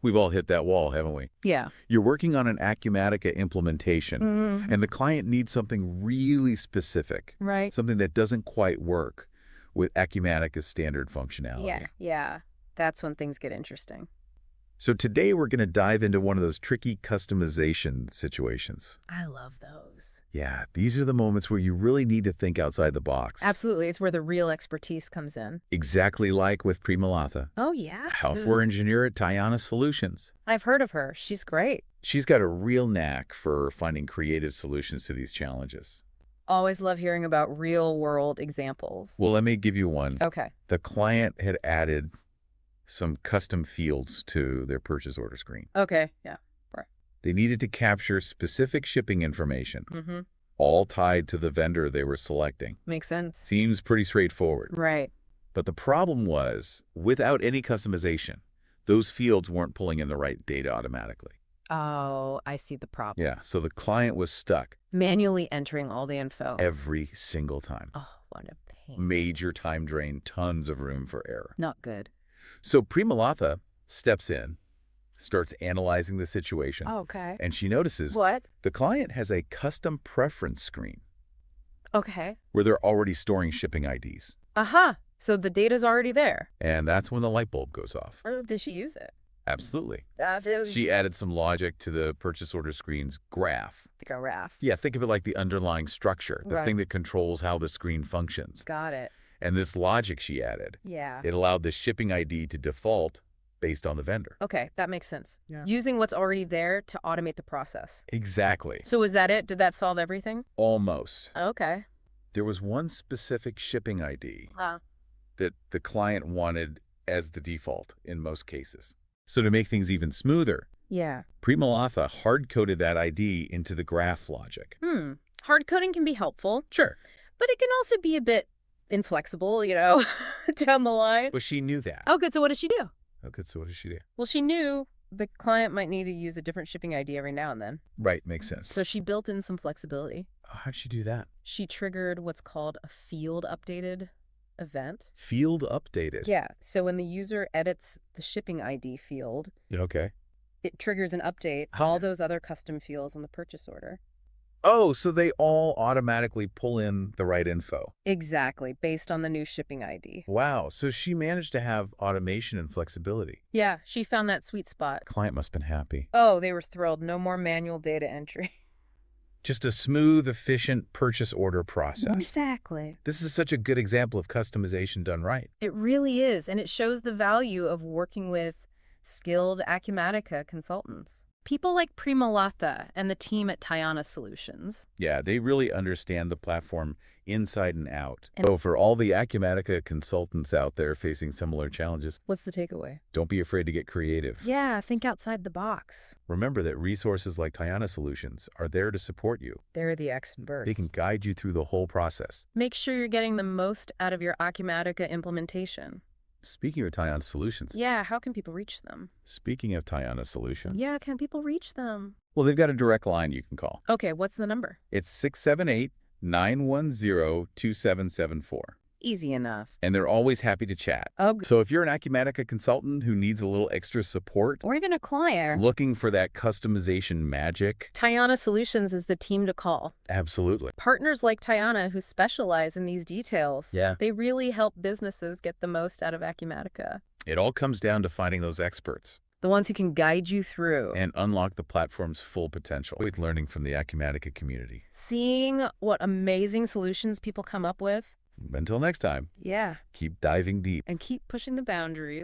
We've all hit that wall, haven't we? Yeah. You're working on an Acumatica implementation, and the client needs something really specific, Right. something that doesn't quite work with Acumatica's standard functionality. Yeah. That's when things get interesting. So today we're going to dive into one of those tricky customization situations. I love those. Yeah, these are the moments where you really need to think outside the box. Absolutely. It's where the real expertise comes in. Exactly like with Premalatha, Oh, yeah? software engineer at Tiana Solutions. I've heard of her. She's great. She's got a real knack for finding creative solutions to these challenges. Always love hearing about real-world examples. Well, let me give you one. Okay. The client had added some custom fields to their purchase order screen. Okay. Yeah. They needed to capture specific shipping information, Mm-hmm. all tied to the vendor they were selecting. Makes sense. Seems pretty straightforward. Right. But the problem was, without any customization, those fields weren't pulling in the right data automatically. Oh, I see the problem. Yeah, so the client was stuck Manually entering all the info. every single time. Oh, what a pain. Major time drain, tons of room for error. Not good. So Premalatha steps in, starts analyzing the situation, Okay. and she notices What? the client has a custom preference screen Okay. where they're already storing shipping IDs. Aha. So the data's already there. And that's when the light bulb goes off. Or did she use it? Absolutely. The She added some logic to the purchase order screen's graph. graph. Yeah, think of it like the underlying structure, the Right. thing that controls how the screen functions. Got it. And this logic she added, Yeah. it allowed the shipping ID to default based on the vendor. Okay, that makes sense. Yeah. Using what's already there to automate the process. Exactly. So was that it? Did that solve everything? Almost. Okay. There was one specific shipping ID that the client wanted as the default in most cases. So to make things even smoother, Yeah. Premalatha hard-coded that ID into the graph logic. Hard coding can be helpful, Sure. but it can also be a bit inflexible, down the line. But she knew that. Oh, good. So what did she do? Okay, so what did she do? Well, she knew the client might need to use a different shipping ID every now and then. Right, makes sense. So she built in some flexibility. How'd she do that? She triggered what's called a field updated event. Field updated. Yeah. So when the user edits the shipping ID field, Okay. it triggers an update, How- all those other custom fields on the purchase order. Oh, so they all automatically pull in the right info. Exactly, based on the new shipping ID. Wow, so she managed to have automation and flexibility. Yeah, she found that sweet spot. Client must have been happy. Oh, they were thrilled. No more manual data entry. Just a smooth, efficient purchase order process. Exactly. This is such a good example of customization done right. It really is, and it shows the value of working with skilled Acumatica consultants. People like Premalatha and the team at Tiana Solutions. Yeah, they really understand the platform inside and out. And- So for all the Acumatica consultants out there facing similar challenges, What's the takeaway? don't be afraid to get creative. Yeah, think outside the box. Remember that resources like Tiana Solutions are there to support you. They're the experts. They can guide you through the whole process. Make sure you're getting the most out of your Acumatica implementation. Speaking of Tiana Solutions, Yeah, how can people reach them? speaking of Tiana Solutions, Yeah, can people reach them? well, they've got a direct line you can call. Okay, what's the number? It's 678-910-2774. Easy enough. And they're always happy to chat. Oh, So if you're an Acumatica consultant who needs a little extra support, or even a client. looking for that customization magic, Tiana Solutions is the team to call. absolutely. Partners like Tiana who specialize in these details. Yeah. They really help businesses get the most out of Acumatica. It all comes down to finding those experts The ones who can guide you through. and unlock the platform's full potential with learning from the Acumatica community. Seeing what amazing solutions people come up with. Until next time, Yeah. keep diving deep. And keep pushing the boundaries.